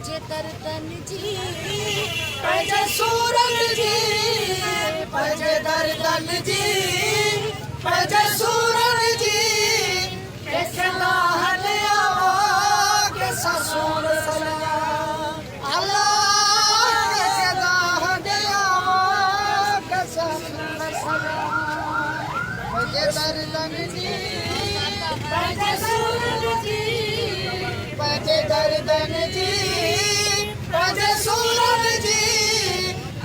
पंहिंजे दर्दन जी पंहिंजे सूरन जी पंहिंजे दर्दन जी पंहिंजे सूरन जी कैसे लाहन आवा कैसा सूर सलिया अल्लाह कैसे लाहन आवा कैसा सूर सलिया पंहिंजे दर्दन जी पंहिंजे सूरन जी पंहिंजे दर्दन जी पंहिंजे सूरन जी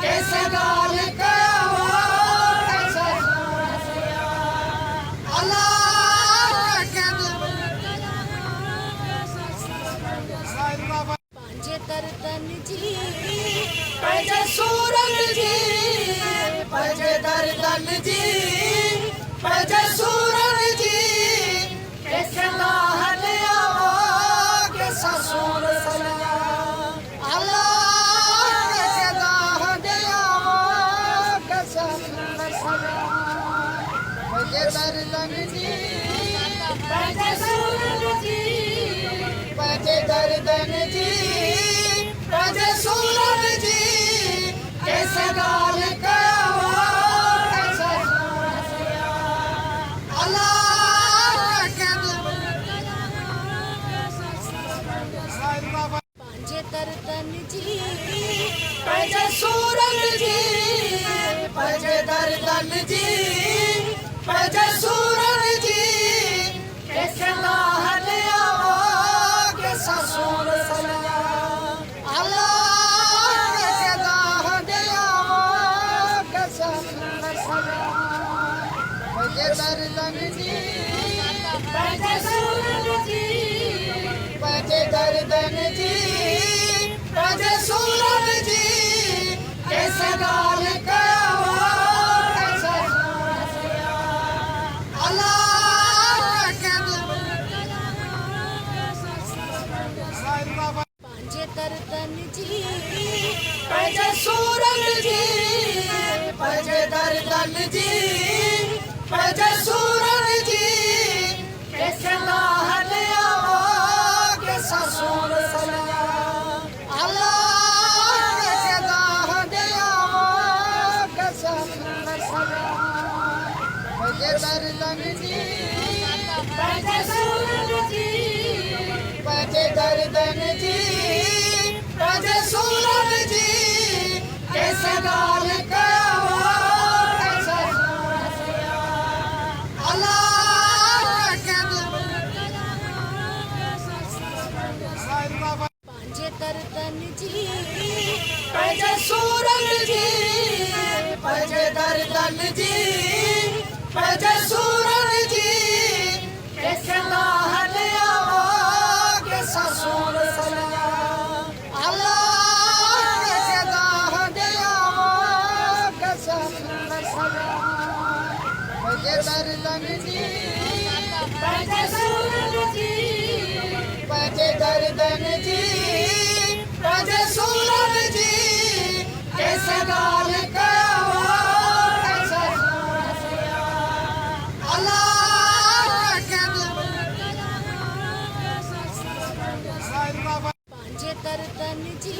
कैसे ॻाल्हि कयां कैसा अल्लाह पंहिंजे दर्दन जी पंहिंजे सूरन जी पंहिंजे दर्दन जी पंहिंजे सूरन जी कैसे लाहन आवा कैसा सूर सलिया अल्लाह कैसे लाहन आवा कैसा सूर सलिया पंहिंजे दर्दन जी पंहिंजे सूरन जी पंहिंजे दर्दन जी पंहिंजे सूरन जी कैसे ॻाल्हि कयां कैसा सूर सलिया अल्लाह पंहिंजे दर्दन जी पंहिंजे सूरन जी पंहिंजे दर्दन जी पंहिंजे सूरन जी कैसे लाहन आवा कैसा सूर सलिया अल्लाह कैसे लाहन आवा कैसा सूर सलिया पंहिंजे दर्दन जी पंहिंजे सूरन जी पंहिंजे दर्दन जी पंहिंजे सूरन जी कैसे ॻाल्हि कयां कैसा सूर सलिया अल्लाह पंहिंजे दर्दन जी पंहिंजे सूरन जी पंहिंजे दर्दन जी पंहिंजे सूरन जी कैसे लाहन आवा कैसा सूर सलिया अल्लाह कैसे लाहन आवा कैसा सूर सलिया पंहिंजे दर्दन जी पंहिंजे सूरन जी पंहिंजे दर्दन जी पंहिंजे सूरन जी कैसे ॻाल्हि कयां कैसा सूर सलिया अल्लाह पंहिंजे दर्दन जी पंहिंजे सूरन जी पंहिंजे दर्दन जी पंहिंजे सूरन जी कैसे लाहन आवा कैसा सूर सलिया अल्लाह कैसे लाहन आवा कैसा सूर सलिया पंहिंजे दर्दन जी पंहिंजे सूरन जी पंहिंजे दर्दन जी पंहिंजे सूरन जी कैसे ॻाल्हि कयां कैसा सूर सलिया अल्लाह पंहिंजे दर्दन जी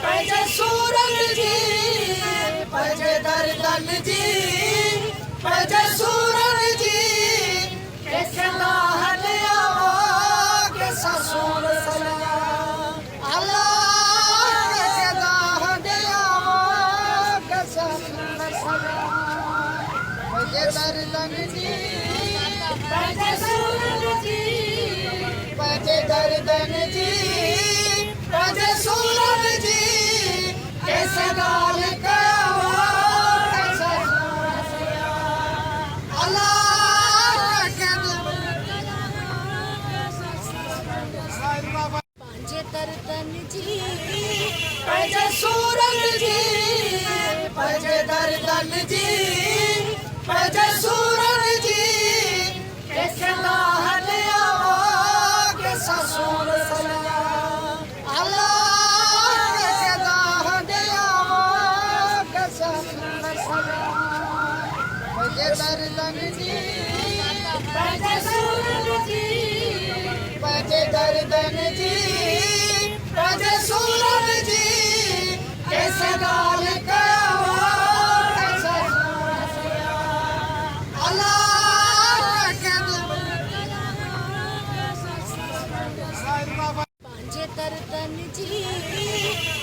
पंहिंजे सूरन जी पंहिंजे दर्दन जी पंहिंजे सूरन जी कैसे लाहन आवा कैसा सूर सलिया अल्लाह कैसे लाहन आवा कैसा सूर सलिया पंहिंजे दर्दन जी पंहिंजे सूरन जी पंहिंजे दर्दन जी पंहिंजे सूरन जी कैसे ॻाल्हि कयां कैसा सूर सलिया अल्लाह पंहिंजे दर्दन जी पंहिंजे सूरन जी पंहिंजे दर्दन जी पंहिंजे सूरन जी कैसे लाहन आवा कैसा सूर सलिया अल्लाह कैसे लाहन आवा कैसा सूर सलिया पंहिंजे दर्दन जी पंहिंजे सूरन जी पंहिंजे दर्दन जी पंहिंजे जी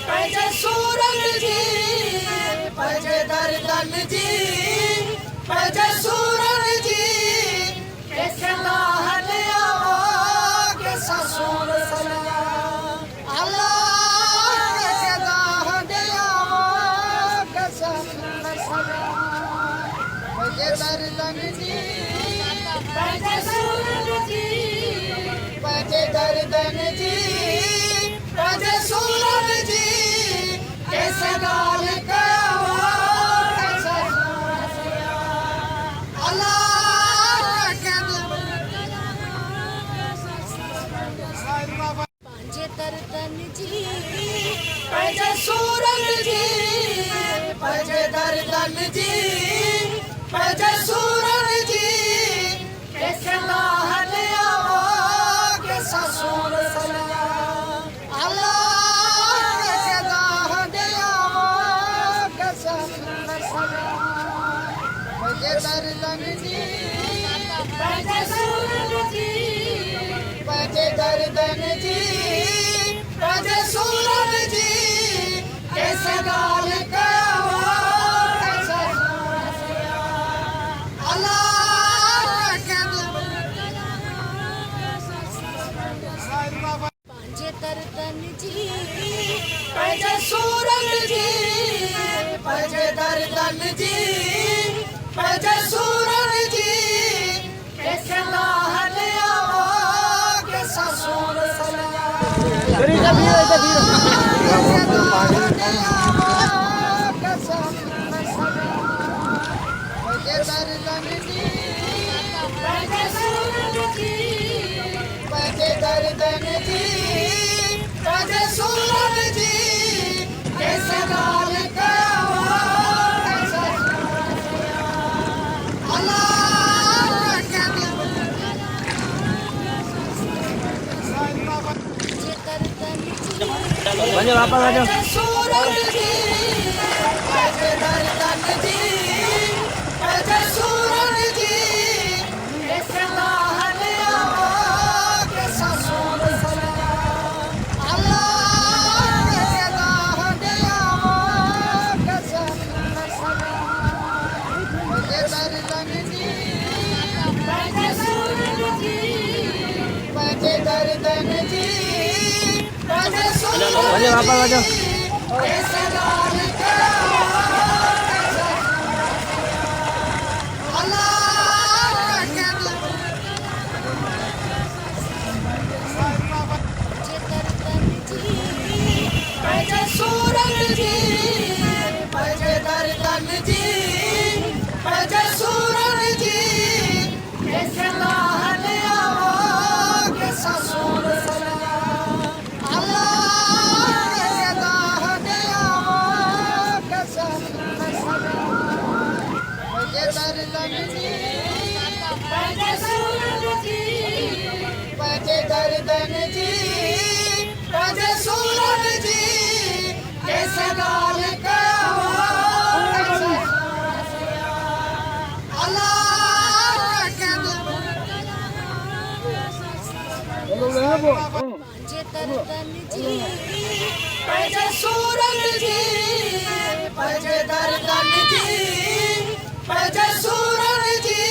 पंहिंजे सूरनि जी पंहिंजे दर्दनि जी पंहिंजे सूरनि जी कंहिंखे लाह ॾियां कंहिंसां सूर सलिया अलाह कंहिंखे लाह ॾियां कंहिंसां सूर सलिया पंहिंजे दर्दनि जी पंहिंजे सूरनि जी पंहिंजे दर्दनि जी पंहिंजे सूरनि जी कंहिंसां ॻाल्हि कयां कंहिंसां अलाह पंहिंजे दर्दनि जी पंहिंजे सूरनि जी पंहिंजे दर्दनि जी पंहिंजे सूरनि जी कंहिंखे लाह ॾियां कंहिंसां सूर सलिया अलाह कंहिंखे लाह ॾियां कंहिंसां सूर सलिया पंहिंजे दर्दनि जी पंहिंजे सूरनि जी पंहिंजे दर्दनि जी पंहिंजे सूरनि जी कंहिंसां ॻाल्हि कयां कंहिंसां अलाह पंहिंजे दर्दनि जी पंहिंजे सूरनि जी पंहिंजे दर्दनि जी पंहिंजे सूरनि जी कंहिंखे लाह ॾियां कंहिंसां सूर सलिया कंहिंखे लाह ॾियां कंहिंसां सूर सलिया पंहिंजे दर्दनि जी पंहिंजे सूरनि जी पंहिंजे दर्दनि जी पंहिंजे सूरनि जी कंहिंसां ॻाल्हि कयां कंहिंसां अलाह पंहिंजे सूरनि जी पंहिंजे दर्दनि जी पंहिंजे सूरनि जी कंहिंखे लाह ॾियां कंहिंसां सूर सलिया अलाह कंहिंखे लाह ॾियां कंहिंसां सूर सलिया पंहिंजे दर्दनि जी पंहिंजे सूरनि जी पंहिंजे दर्दनि जी पंहिंजे सूरनि जी कंहिंसां ॻाल्हि कयां अलाह पंहिंजे सूरनि जी पंहिंजे दर्दनि जी पंहिंजे सूरनि जी कंहिंखे लाह ॾियां कंहिंसां सूर सलिया अलाह कंहिंखे लाह ॾियां कंहिंसां सूर सलिया पंहिंजे दर्दनि जी पंहिंजे सूरनि जी पंहिंजे दर्दनि जी पंहिंजे सूरनि जी कंहिंसां ॻाल्हि कयां कंहिंसां अलाह पंहिंजे दर्दनि जी पंहिंजे सूरनि जी पंहिंजे दर्दनि जी पंहिंजे सूरनि जी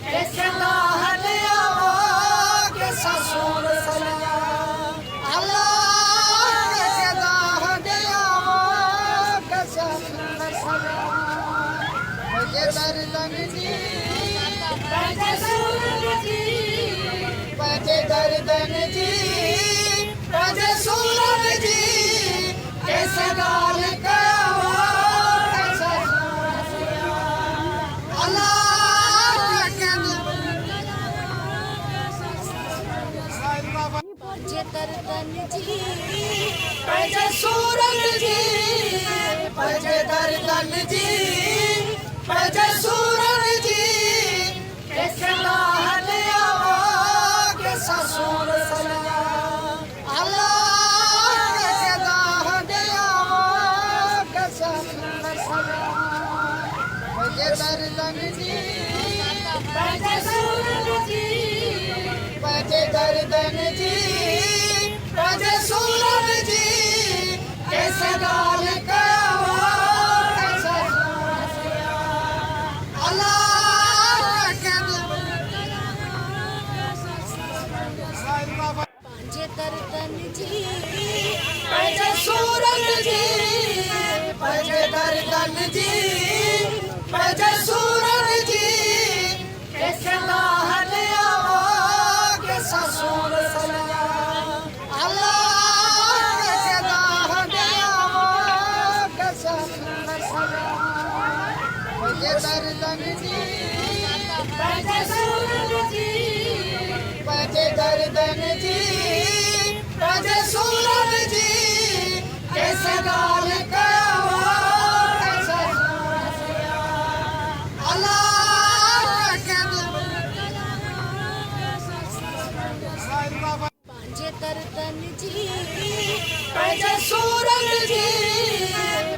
कंहिंखे लाह ॾियां कंहिंसां सूर सलिया अलाह कंहिंखे लाह ॾियां कंहिंसां सूर सलिया पंहिंजे दर्दनि जी पंहिंजे सूरनि जी पंहिंजे दर्दनि जी पंहिंजे सूरनि जी कंहिंसां ॻाल्हि कयां कंहिंसां अलाह पंहिंजे दर्दनि जी पंहिंजे सूरनि जी पंहिंजे दर्दनि जी पंहिंजे सूरनि जी कंहिंखे लाह ॾियां कंहिंसां सूर सलिया अलाह कंहिंखे लाह ॾियां कंहिंसां सूर सलिया पंहिंजे दर्दनि जी पंहिंजे सूरनि जी पंहिंजे दर्दनि जी पंहिंजे सूरनि जी पंहिंजे सूरनि जी कंहिंखे हले आवा कंहिंसां सूर सलिया अल्लाह कंहिंखे हले आवा कंहिंसां सूर सलिया पंहिंजे दर्दनि जी पंहिंजे सूरनि जी पंहिंजे दर्दनि जी पंहिंजे सूरनि जी कंहिंसां ॻाल्हि कयां पंहिंजे दर्दनि जी पंहिंजे सूरनि जी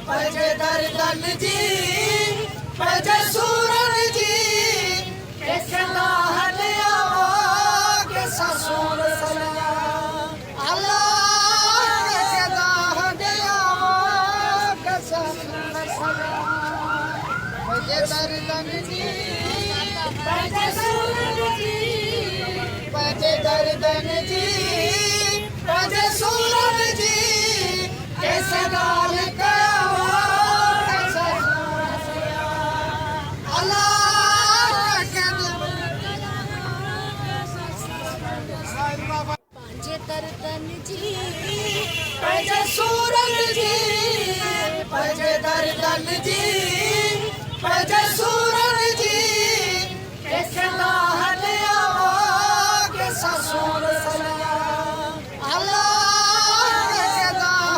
पंहिंजे दर्दनि जी पंहिंजे सूरनि जी कंहिंखे हले आवा कंहिंसां सूर सलिया अल्लाह कंहिंखे हले आवा कंहिंसां सूर सलिया पंहिंजे दर्दनि जी पंहिंजे सूरनि जी पंहिंजे दर्दनि जी पंहिंजे सूरनि जी कंहिंसां ॻाल्हि कयां कंहिंसां सूर सलिया अल्लाह पंहिंजे दर्दनि जी पंहिंजे सूरनि जी पंहिंजे दर्दनि जी पंहिंजे सूरनि जी कंहिंखे हले आवा कंहिंसां सूर सलिया अल्लाह कंहिंखे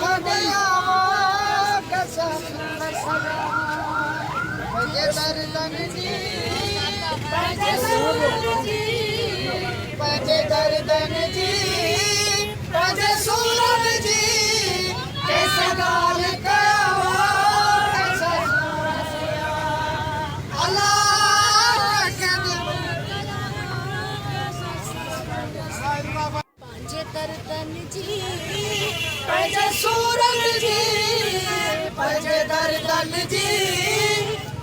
हले आवा कंहिंसां सूर सलिया पंहिंजे दर्दनि जी पंहिंजे सूरनि जी पंहिंजे दर्दनि जी पंहिंजे सूरनि जी कंहिंसां ॻाल्हि कयां कंहिंसां सूर सलिया अल्लाह पंहिंजे दर्दनि जी पंहिंजे सूरनि जी पंहिंजे दर्दनि जी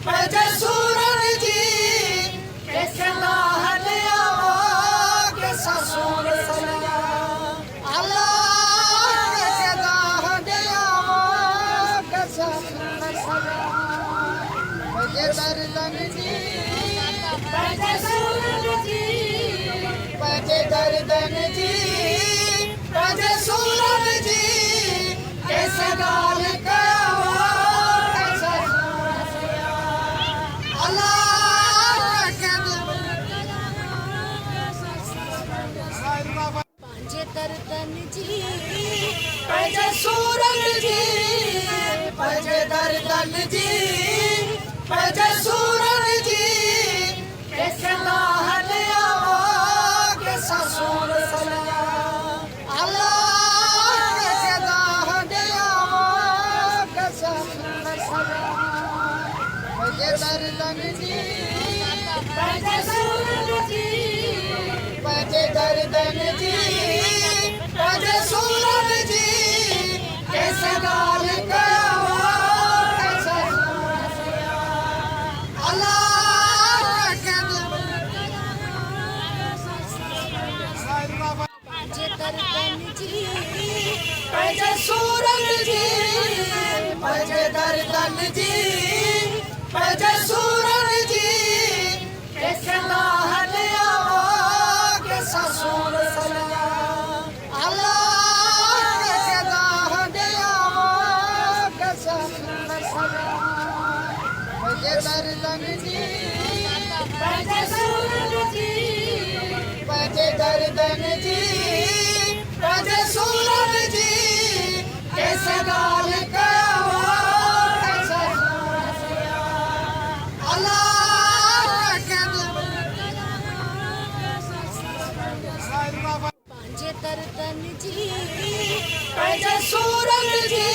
पंहिंजे सूरनि जी कंहिंखे हले आवा कंहिंसां सूर सलिया अल्लाह कंहिंखे हले आवा कंहिंसां सूर सलिया पंहिंजे दर्दनि जी पंहिंजे सूरनि जी पंहिंजे दर्दनि जी पंहिंजे सूरनि जी कंहिंसां ॻाल्हि कयां कंहिंसां सूर सलिया अल्लाह पंहिंजे दर्दनि जी पंहिंजे सूरनि जी पंहिंजे दर्दनि जी पंहिंजे सूरनि जी कंहिंखे हले आवा कंहिंसां सूर सलिया अल्लाह कंहिंखे हले आवा कंहिंसां सूर सलिया पंहिंजे दर्दनि जी पंहिंजे सूरनि जी पंहिंजे दर्दनि जी पंहिंजे सूरनि जी कंहिंसां ॻाल्हि कयां कंहिंसां सूर सलिया अल्लाह पंहिंजे दर्दनि जी पंहिंजे सूरनि जी पंहिंजे दर्दनि जी पंहिंजे सूरनि जी कंहिंखे हले आवा कंहिंसां सूर सलिया अल्लाह कंहिंखे हले आवा कंहिंसां सूर सलिया पंहिंजे दर्दनि जी पंहिंजे सूरनि जी पंहिंजे दर्दनि जी पंहिंजे सूरनि जी कंहिंसां ॻाल्हि कयां कंहिंसां सूर सलिया अल्लाह पंहिंजे दर्दनि जी पंहिंजे सूरनि जी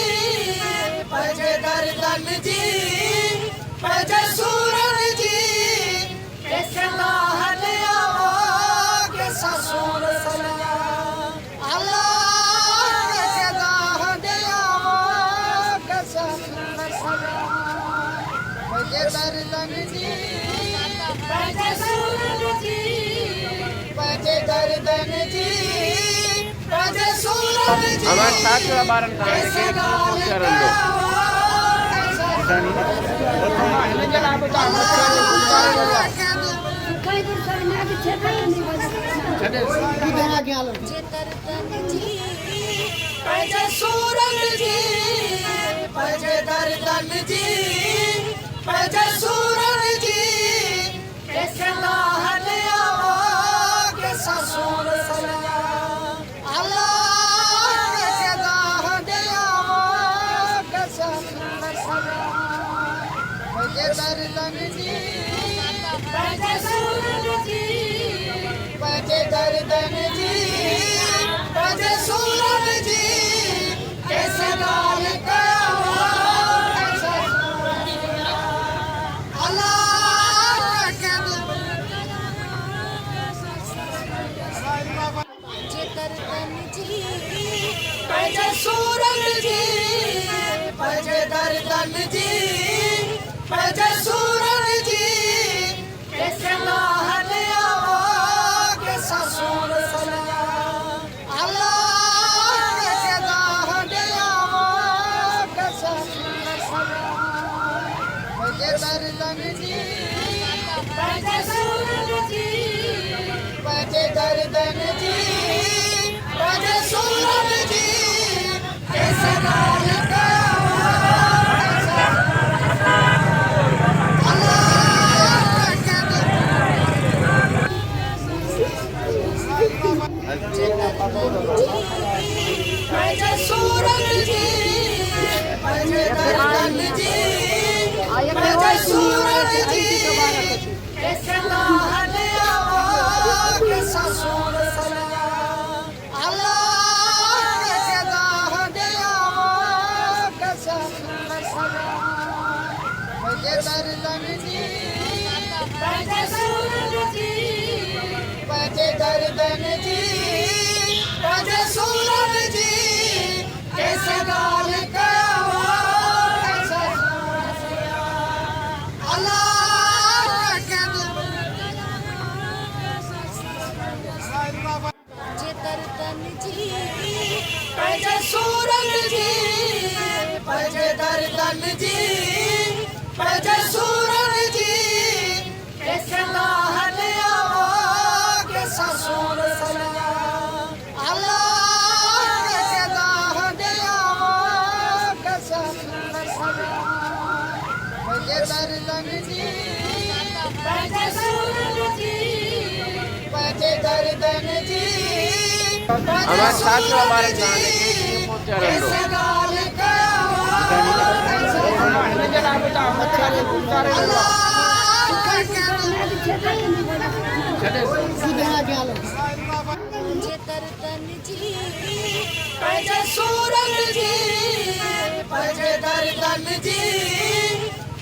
पंहिंजे दर्दनि जी पंहिंजे सूरनि जी कंहिंखे हले आवा कंहिंसां सूर सलिया अल्लाह कंहिंखे हले आवा कंहिंसां सूर सलिया पंहिंजे दर्दनि जी पंहिंजे सूरनि जी पंहिंजे दर्दनि जी पंहिंजे सूरनि जी हमारे साथ वाला बारन कहाँ है कि पंहिंजे सूरत जी पंहिंजे दर्दन जी पंहिंजे सूरत जी सलाह के ससुर अल्लाह के दाह के पंहिंजे दर्दन जी पंहिंजे सूरत जी पंहिंजे दर्दन जी पंहिंजे सूरत जी सलाह पंहिंजे सूरत जी पंहिंजे दर्दन जी पंहिंजे सूरत जी सलाह के ससुर अल्लाह के दाह के पंहिंजे दर्दन जी पंहिंजे सूरत जी पंहिंजे दर्दन जी पंहिंजे सूरत जी पंहिंजे सूरत जी पंहिंजे दर्दन जी पंहिंजे सूरत जी सलाह के ससुर अल्लाह के दाह के पंहिंजे दर्दन जी पंहिंजे सूरत जी पंहिंजे दर्दन जी पंहिंजे सूरत जी सलाह अल्लाह के दर्दन जी पंहिंजे सूरत जी पंहिंजे दर्दन जी पंहिंजे सूरत जी सलाह के ससुर अल्लाह के दाह के पंहिंजे दर्दन जी पंहिंजे सूरत जी पंहिंजे दर्दन जी हमारे साथ में हमारे गाने के पहुंचा रहे पंहिंजे सूरत जी पंहिंजे दर्दन जी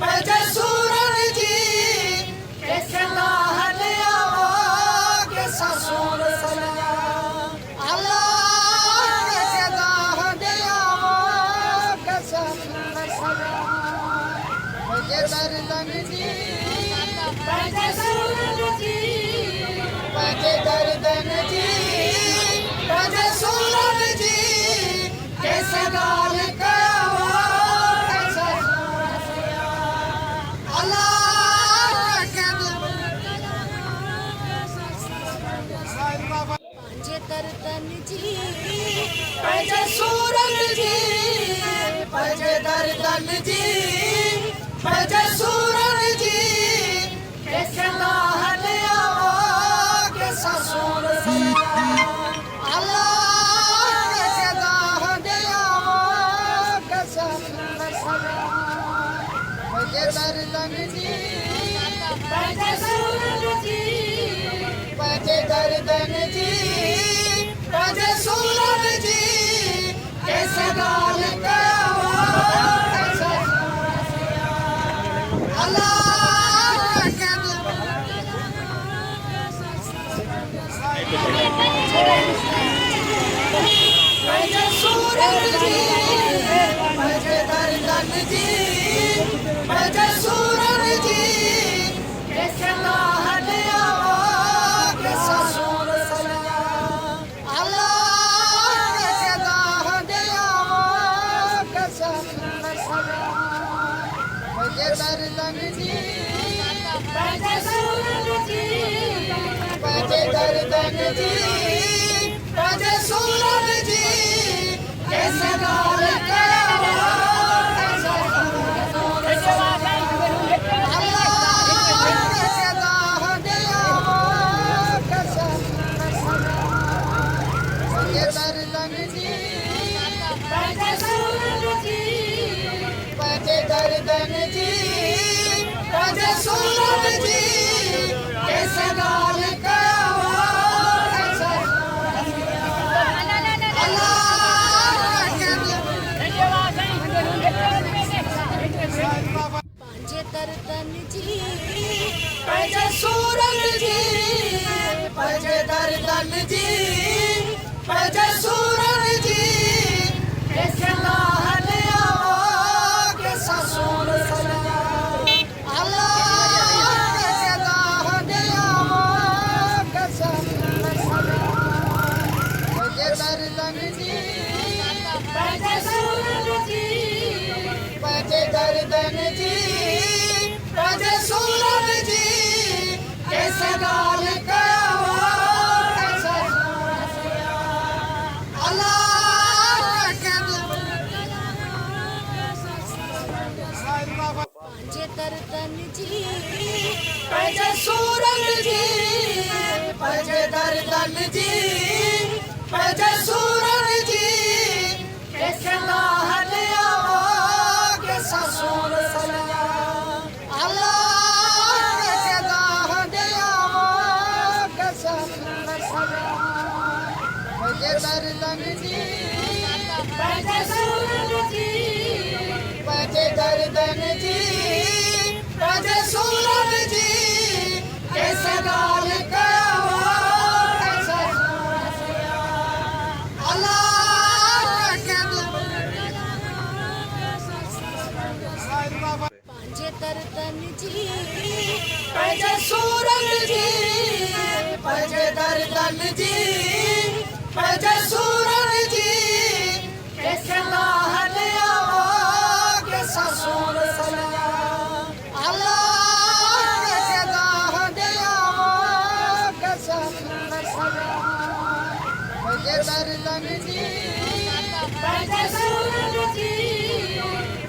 पंहिंजे सूरत जी सलाह के ससुर अल्लाह के दाह के पंहिंजे दर्दन जी पंहिंजे सूरत जी पंहिंजे दर्दन जी पंहिंजे सूरत जी सलाह अल्लाह के पंहिंजे दर्दन जी पंहिंजे सूरत जी पंहिंजे दर्दन जी पंहिंजे सूरत जी सलाह के ससुर अल्लाह के दाह के पंहिंजे दर्दन जी पंहिंजे सूरत जी पंहिंजे दर्दन जी पंहिंजे सूरत जी सलाह अल्लाह के पंहिंजे सूरत जी पंहिंजे दर्दन जी पंहिंजे सूरत जी सलाह के ससुर अल्लाह के दाह के दर्दन जी पंहिंजे सूरन जी पंहिंजे दर्दन जी पंहिंजे सूरन जी कैसे ॻाल्हि कयांव दर्दन जी पंहिंजे सूरन जी पंहिंजे दर्दन जी पंहिंजे सूरन जी कैसे ॻाल्हि कयांव पंहिंजे दर्दन जी पंहिंजे सूरन जी पंहिंजे दर्दन जी पंहिंजे सूरन जी कैसे ॻाल्हि कयांव कैसा सूर सजाऊं अल्लाह कैसे ॻाल्हि कयांव कैसा सूर सजाऊं पंहिंजे दर्दन जी पंहिंजे सूरन जी पंहिंजे दर्दन जी पंहिंजे सूरन जी कैसे ॻाल्हि कयांव कैसा सूर सजाऊं पंहिंजे दर्दन जी पंहिंजे सूरन जी पंहिंजे दर्दन जी पंहिंजे सूरन जी कैसे ॻाल्हि कयांव कैसा सूर सजाऊं अल्लाह कैसे ॻाल्हि कयांव कैसा सूर सजाऊं पंहिंजे दर्दन जी पंहिंजे सूरन जी पंहिंजे दर्दन जी पंहिंजे सूरन जी कैसे ॻाल्हि कयांव कैसा सूर सजाऊं अल्लाह पंहिंजे दर्दन जी पंहिंजे सूरन जी पंहिंजे दर्दन जी पंहिंजे सूरन जी कैसे ॻाल्हि कयांव कैसा सूर सजाऊं अल्लाह कैसे ॻाल्हि कयांव कैसा सूर सजाऊं पंहिंजे दर्दन जी पंहिंजे सूरन जी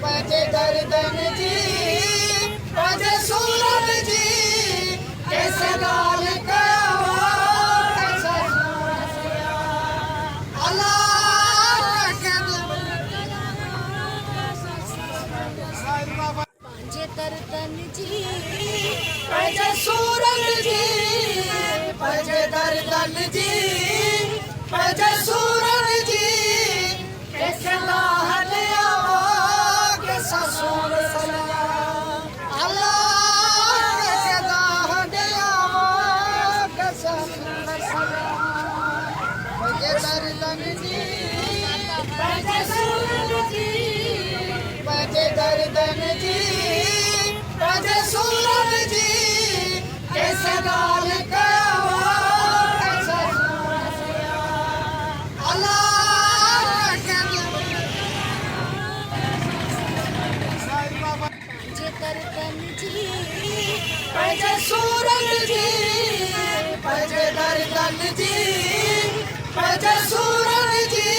पंहिंजे दर्दन जी पंहिंजे सूरन जी कैसे ॻाल्हि कयांव कैसा सूर सजाऊं अल्लाह पंहिंजे दर्दन जी पंहिंजे सूरन जी पंहिंजे दर्दन जी पंहिंजे सूरन जी कैसे ॻाल्हि कयांव कैसा सूर सजाऊं अल्लाह कैसे ॻाल्हि कयांव कैसा सूर सजाऊं पंहिंजे दर्दन जी पंहिंजे सूरन जी पंहिंजे दर्दन जी पंहिंजे सूरन जी कैसे ॻाल्हि कयांव कैसा सूर सजाऊं अल्लाह पंहिंजे दर्दन जी पंहिंजे सूरन जी पंहिंजे दर्दन जी पंहिंजे सूरन जी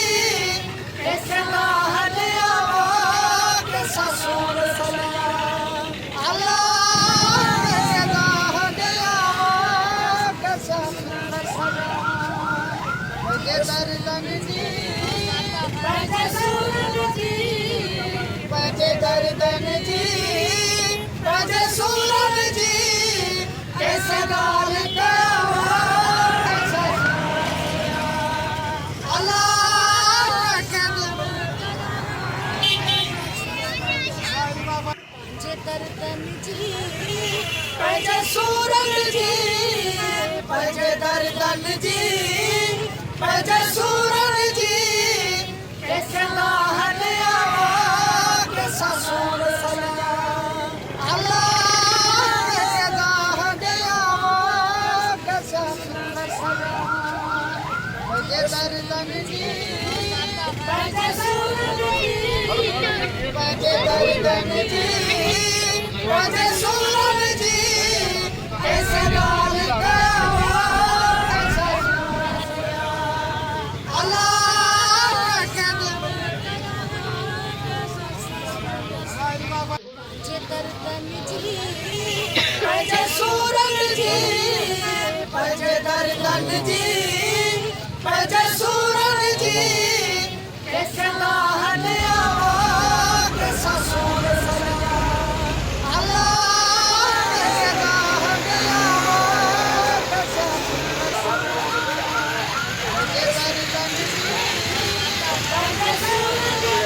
कैसे ॻाल्हि कयांव कैसा सूर सजाऊं अल्लाह कैसे ॻाल्हि कयांव कैसा सूर सजाऊं पंहिंजे दर्दन जी पंहिंजे सूरन जी पंहिंजे दर्दन जी पंहिंजे सूरन जी कैसे ॻाल्हि कयांव कैसा सूर सजाऊं अल्लाह पंहिंजे दर्दन जी पंहिंजे सूरन जी पंहिंजे दर्दन जी पंहिंजे सूरन जी कैसे ॻाल्हि कयांव कैसा सूर सजाऊं अल्लाह कैसे ॻाल्हि कयांव कैसा सूर सजाऊं पंहिंजे दर्दन जी पंहिंजे सूरन जी पंहिंजे दर्दन जी पंजे सूरन जी कैसे लाल कवा अल्लाह के पंजे दर्दन जी पंजे सूरन जी पंजे दर्दन जी पंजे सूरन जी कैसे लाहन आवा कैसा सूर सजा अल्लाह कैसे लाहन आवा कैसा पंजे दर्दन जी पंजे सूरन जी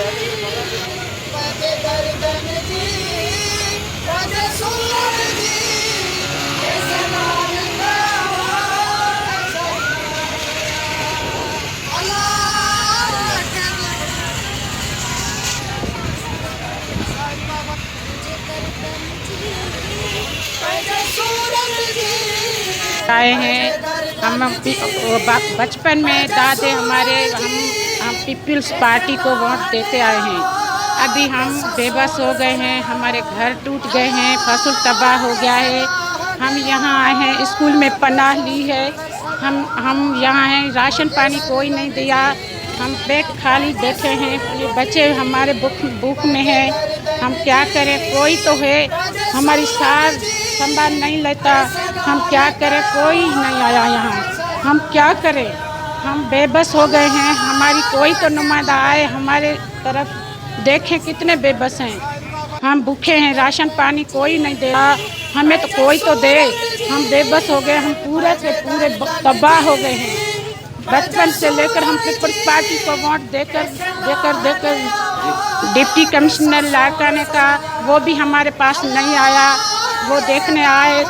पंजे दर्दन जी पंजे सूरन जी कैसे लाहन आवा कैसा अल्लाह के पंजे सूरन जी आए हैं हम बचपन में दादे हमारे हम पीपल्स पार्टी को वोट देते आए हैं। अभी हम बेबस हो गए हैं, हमारे घर टूट गए हैं, फसल तबाह हो गया है। हम यहाँ आए हैं, स्कूल में पनाह ली है। हम यहाँ हैं, राशन पानी कोई नहीं दिया, हम पेट खाली बैठे हैं। ये बच्चे हमारे भूख में हैं, हम क्या करें? कोई तो है, हमारी सार संभाल नहीं लेता, हम क्या करें? कोई नहीं आया यहाँ, हम क्या करें? हम बेबस हो गए हैं। हमारी कोई तो नुमाइंदा आए, हमारे तरफ देखें, कितने बेबस हैं। हम भूखे हैं, राशन पानी कोई नहीं दे रहा, हमें तो कोई तो दे। हम बेबस हो गए, हम पूरे से पूरे तबाह हो गए हैं। बचपन से लेकर हम पीपल्स पार्टी को वोट देकर डिप्टी कमिश्नर लाड़काने का, वो भी हमारे पास नहीं आया। वो देखने आए,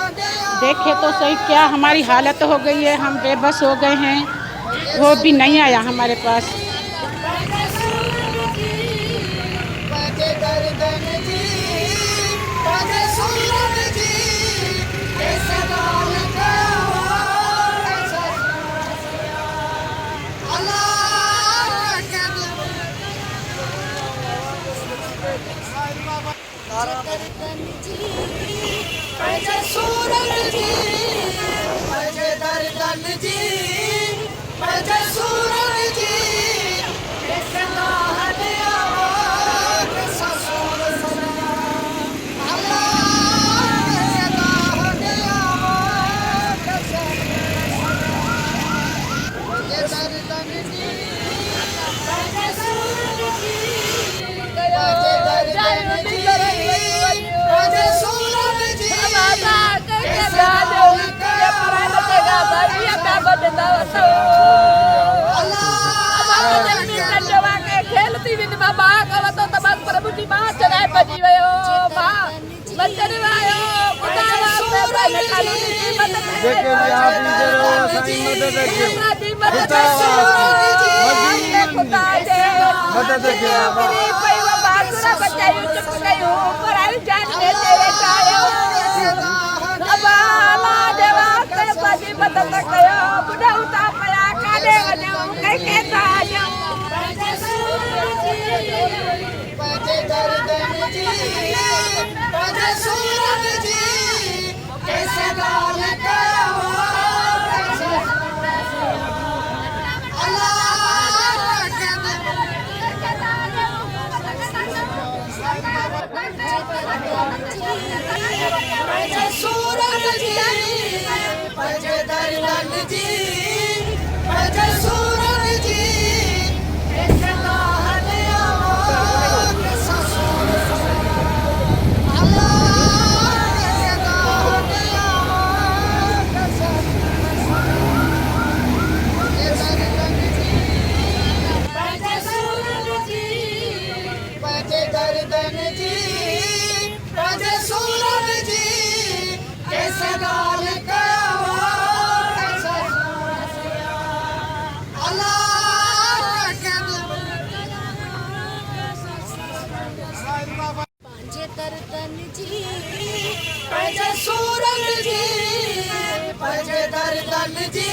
देखे तो सही क्या हमारी हालत हो गई है, हम बेबस हो गए हैं। वो भी नहीं आया हमारे पास। पंजे दर्दन जी पंजे सूरन जी कैसे लाल कवा कैसा अल्लाह के दर्दन जी पंजे सूरन जी पंजे दर्दन जी पंजे सूरन जी कैसे लाहन आवा कैसा सूर सजा अल्लाह कैसे लाहन आवा कैसा पंजे दर्दन जी पंजे सूरन जी पंजे दर्दन जी पंजे सूरन जी कैसे लाहन खेलती भी बाबा कला तो तबाक प्रभु जी मां चढ़ाए बजी वयो मां बचन वायो खुदा पे खाली जी मदद देखे भी आप इधर हो सही मदद है जी मदद खुदा दे मदद के मेरी पैवा बासुरा बचाई चुप गयो पर आई जान दे तेरे चायो अबाला देवा के बजी मदद कयो बुढ़ा उता पया काले वने कह के ताजो पंजे दर्दन जी पंजे सूरन जी कैसे लाल कवा कैसे अल्लाह के पंजे सूरन जी पंजे दर्दन जी पंजे सूरन जी कैसे लाहन आवा कैसा सूर सजा अल्लाह कैसे लाहन आवा कैसा पंजे दर्दन जी पंजे सूरन जी पंजे दर्दन जी पंजे सूरन जी कैसे लाल कवा कैसा अल्लाह के पंजे दर्दन जी पंजे सूरन जी पंजे दर्दन जी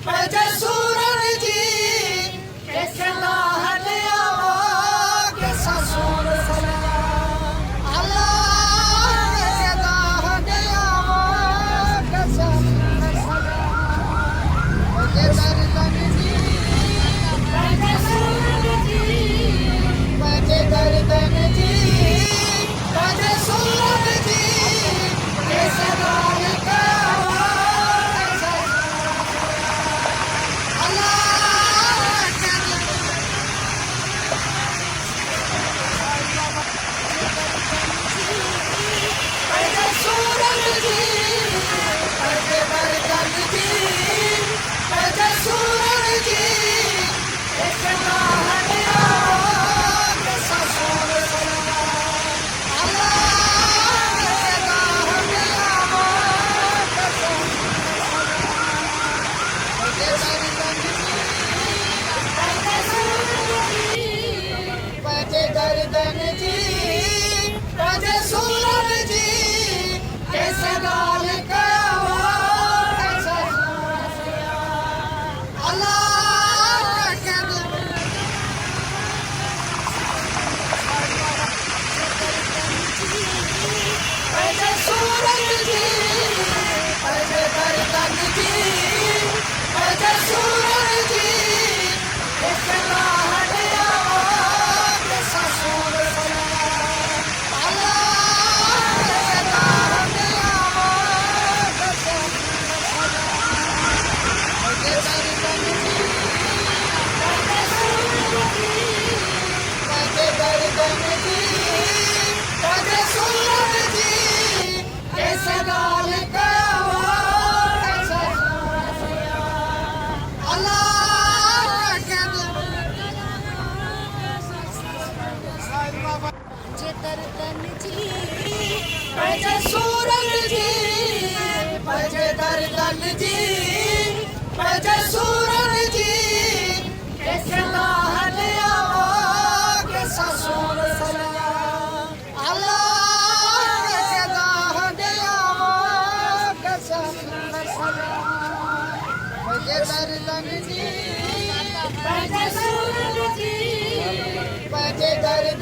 पंजे सूरन जी कैसे लाहन आवा कैसा सूर सजा अल्लाह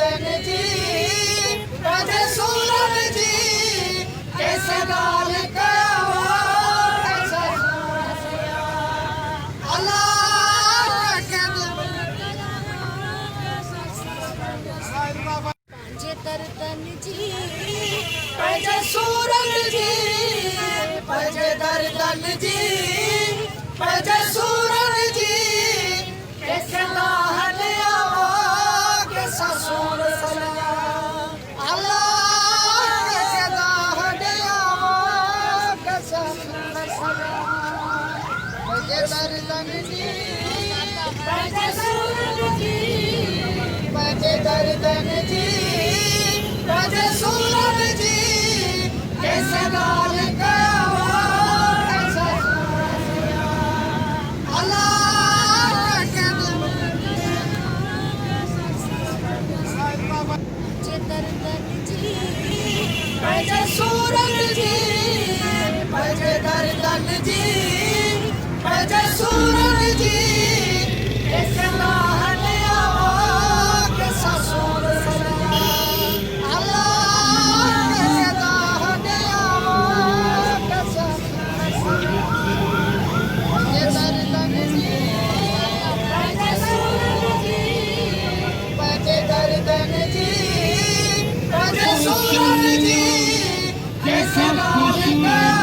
दर्दन जी पंहिंजे सूरत जी कैसे ॻाल्हि कयां पंहिंजे दर्दन जी पंहिंजे सूरत जी पंहिंजे दर्दन जी पंहिंजे सूरत जी कैसे लाहन आवां कैसा सूर सला अल्लाह कैसे लाहन आवां कैसा सूर सला पंहिंजे दर्दन जी पंहिंजे सूरत जी पंहिंजे दर्दन जी पंहिंजे सूरत जी कैसे ॻाल्हि कयां कैसा अल्लाह पंहिंजे दर्दन जी पंहिंजे सूरत जी पंहिंजे दर्दन जी पंहिंजे सूरत जी कैसे लाहन आवां कैसा सूर सला अल्लाह कैसे लाहन आवां कैसा सूर पंहिंजे दर्दन जी पंहिंजे सूरत जी पंहिंजे दर्दन जी पंहिंजे सूरत जी कैसे ॻाल्हि कयां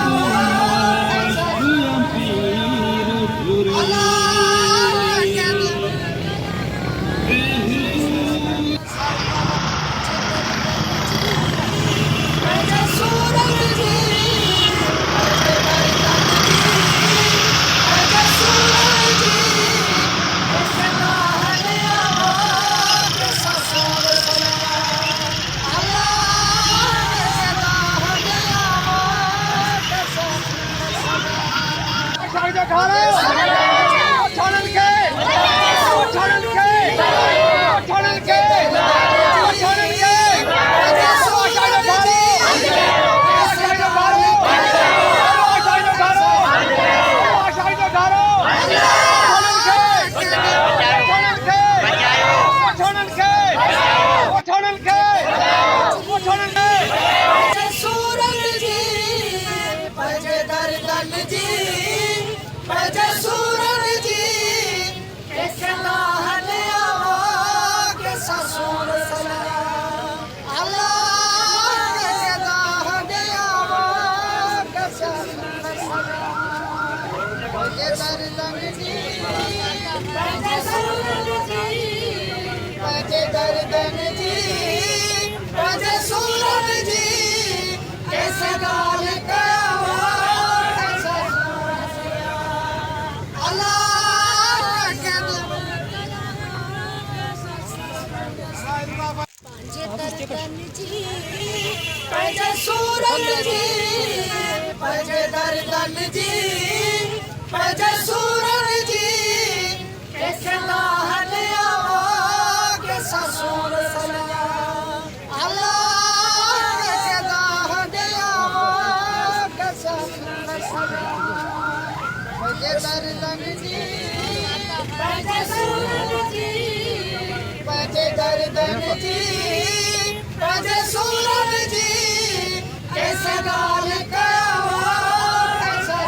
पंहिंजे दर्दन जी पंहिंजे सूरत जी कैसे ॻाल्हि कयां कैसा अल्लाह पंहिंजे दर्दन जी पंहिंजे सूरत जी पंहिंजे दर्दन जी पंहिंजे सूरत जी कैसे लाहन आवां कैसा सूर सला अल्लाह कैसे लाहन आवां कैसा सूर सला पंहिंजे दर्दन जी पंहिंजे सूरत जी पंहिंजे दर्दन जी पंहिंजे सूरत जी कैसे ॻाल्हि कयां कैसा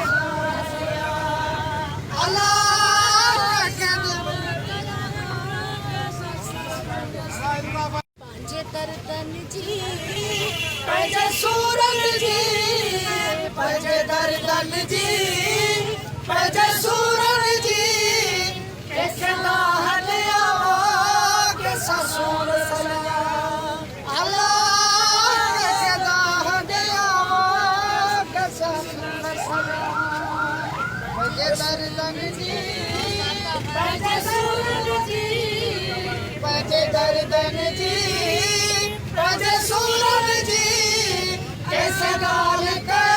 अल्लाह पंहिंजे दर्दन जी पंहिंजे सूरत जी पंहिंजे दर्दन जी पंहिंजे सूरत जी कैसे लाहन आवां कैसा सूर सला अल्लाह कैसे लाहन आवां कैसा सूर सला पंहिंजे दर्दन जी पंहिंजे सूरत जी पंहिंजे दर्दन जी पंहिंजे सूरत जी कैसे ॻाल्हि कयां